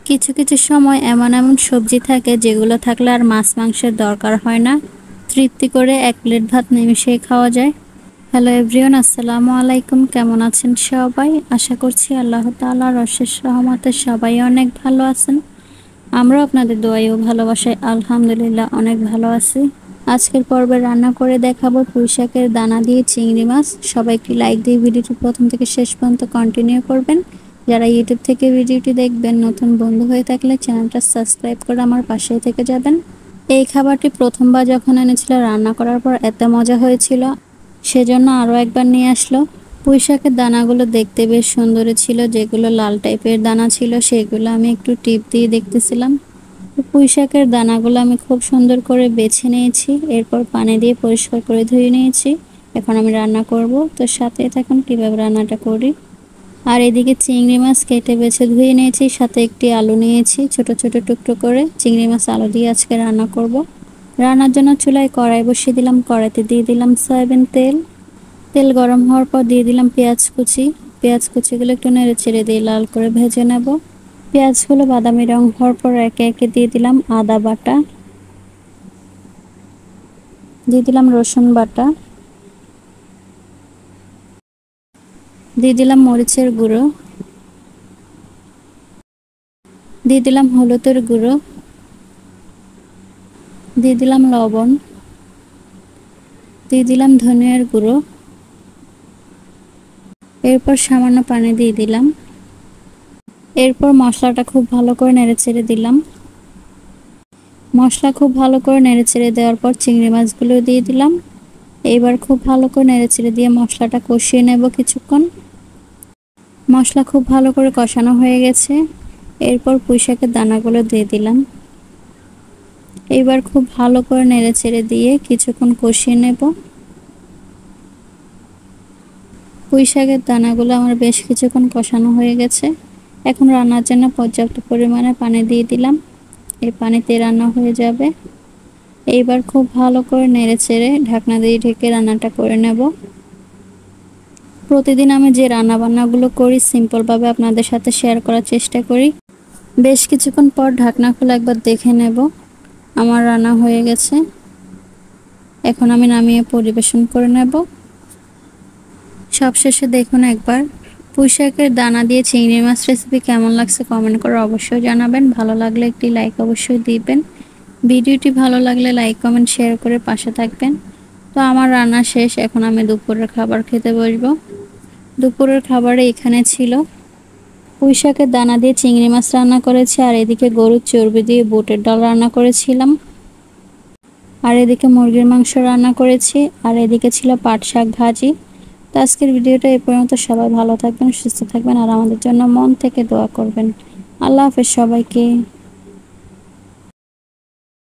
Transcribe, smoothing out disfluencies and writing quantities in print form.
কিছু কিছু সময় এমন এমন সবজি থাকে যেগুলো থাকলে আর মাছ মাংসের দরকার হয় না, তৃপ্তি করে এক প্লেট ভাত নিমিশেই খাওয়া যায়। হ্যালো এভরিওয়ান, আসসালামু আলাইকুম। কেমন আছেন সবাই? আশা করছি আল্লাহ তাআলার অশেষ রহমতে সবাই অনেক ভালো আছেন। আমরাও আপনাদের দোয়ায় ও ভালোবাসায় আলহামদুলিল্লাহ অনেক ভালো আছি। আজকের পর্বে রান্না করে দেখাবো পুঁই শাকের দানা দিয়ে চিংড়ি মাছ। সবাই একটি লাইক দিয়ে ভিডিওটি প্রথম থেকে শেষ পর্যন্ত কন্টিনিউ করবেন। যারা ইউটিউব থেকে ভিডিওটি দেখবেন, নতুন বন্ধু হয়ে থাকলে চ্যানেলটা সাবস্ক্রাইব করে আমার পাশেই থেকে যাবেন। এই খাবারটি প্রথমবার যখন এনেছিল রান্না করার পর এত মজা হয়েছিল, সেজন্য আরও একবার নিয়ে আসলো। পুঁই শাকের দানাগুলো দেখতে বেশ সুন্দর ছিল, যেগুলো লাল টাইপের দানা ছিল সেগুলো আমি একটু টিপ দিয়ে দেখতেছিলাম। পুঁই শাকের দানাগুলো আমি খুব সুন্দর করে বেছে নিয়েছি, এরপর পানি দিয়ে পরিষ্কার করে ধুয়ে নিয়েছি। এখন আমি রান্না করব, তো সাথে থাকুন কিভাবে রান্নাটা করি। আর এদিকে চিংড়ি মাছ কেটে বেছে ধুয়ে নিয়েছি, সাথে একটি আলু নিয়েছি ছোট ছোট টুকরো করে। চিংড়ি মাছ আলু দিয়ে আজকে রান্না করব। রান্নার জন্য চুলায় কড়াই বসিয়ে দিলাম, কড়াইতে দিয়ে দিলাম সয়াবিন তেল। তেল গরম হওয়ার পর দিয়ে দিলাম পেঁয়াজ কুচি। পেঁয়াজ কুচিগুলো একটু নেড়ে চেড়ে দিয়ে লাল করে ভেজে নেব। পেঁয়াজগুলো বাদামি রং হওয়ার পর একে একে দিয়ে দিলাম আদা বাটা, দিয়ে দিলাম রসুন বাটা, দিয়ে দিলাম মরিচের গুঁড়ো, দিয়ে দিলাম হলুদের গুঁড়ো, দিয়ে দিলাম লবণ, দিয়ে দিলাম ধনিয়ার গুঁড়ো। এরপর সামান্য পানি দিয়ে দিলাম। এরপর মশলাটা খুব ভালো করে নেড়েচেড়ে দিলাম। মশলা খুব ভালো করে নেড়েচেড়ে দেওয়ার পর চিংড়ি মাছগুলো দিয়ে দিলাম। এবার খুব ভালো করে নেড়েচেড়ে দিয়ে মশলাটা কষিয়ে নেব কিছুক্ষণ। মশলা খুব ভালো করে কষানো হয়ে গেছে, এরপর পুঁই শাকের দানাগুলো দিয়ে দিলাম। এবার খুব ভালো করে নেড়েচেড়ে দিয়ে কিছুক্ষণ কষিয়ে নেব। পুঁই শাকের দানাগুলো আমার বেশ কিছুক্ষণ কষানো হয়ে গেছে। এখন রান্নার জন্য পর্যাপ্ত পরিমাণে পানি দিয়ে দিলাম। এই পানিতে রান্না হয়ে যাবে। এইবার খুব ভালো করে নেড়েচেড়ে ঢাকনা দিয়ে ঢেকে রান্নাটা করে নেব। প্রতিদিন আমি যে রান্না বান্নাগুলো করি সিম্পলভাবে আপনাদের সাথে শেয়ার করার চেষ্টা করি। বেশ কিছুক্ষণ পর ঢাকনা খুলে একবার দেখে নেব। আমার রান্না হয়ে গেছে। এখন আমি নামিয়ে পরিবেশন করে নেব। সবশেষে দেখুন একবার পুঁই শাকের দানা দিয়ে চিংড়ি মাছ রেসিপি কেমন লাগছে কমেন্ট করে অবশ্যই জানাবেন। ভালো লাগলে একটি লাইক অবশ্যই দিবেন। ভিডিওটি ভালো লাগলে লাইক কমেন্ট শেয়ার করে পাশে থাকবেন। তো আমার রান্না শেষ, এখন আমি দুপুরের খাবার খেতে বসবো। দুপুরের খাবারে এখানে ছিল পুঁই শাকের দানা দিয়ে চিংড়ি মাছ রান্না করেছি, আর এদিকে গরুর চর্বি দিয়ে বুটের ডাল রান্না করেছিলাম, আর এদিকে মুরগির মাংস রান্না করেছি, আর এদিকে ছিল পাট শাক ভাজি। তো আজকের ভিডিওটা এই পর্যন্ত। সবাই ভালো থাকবেন, সুস্থ থাকবেন, আর আমাদের জন্য মন থেকে দোয়া করবেন। আল্লাহ হাফেজ সবাইকে।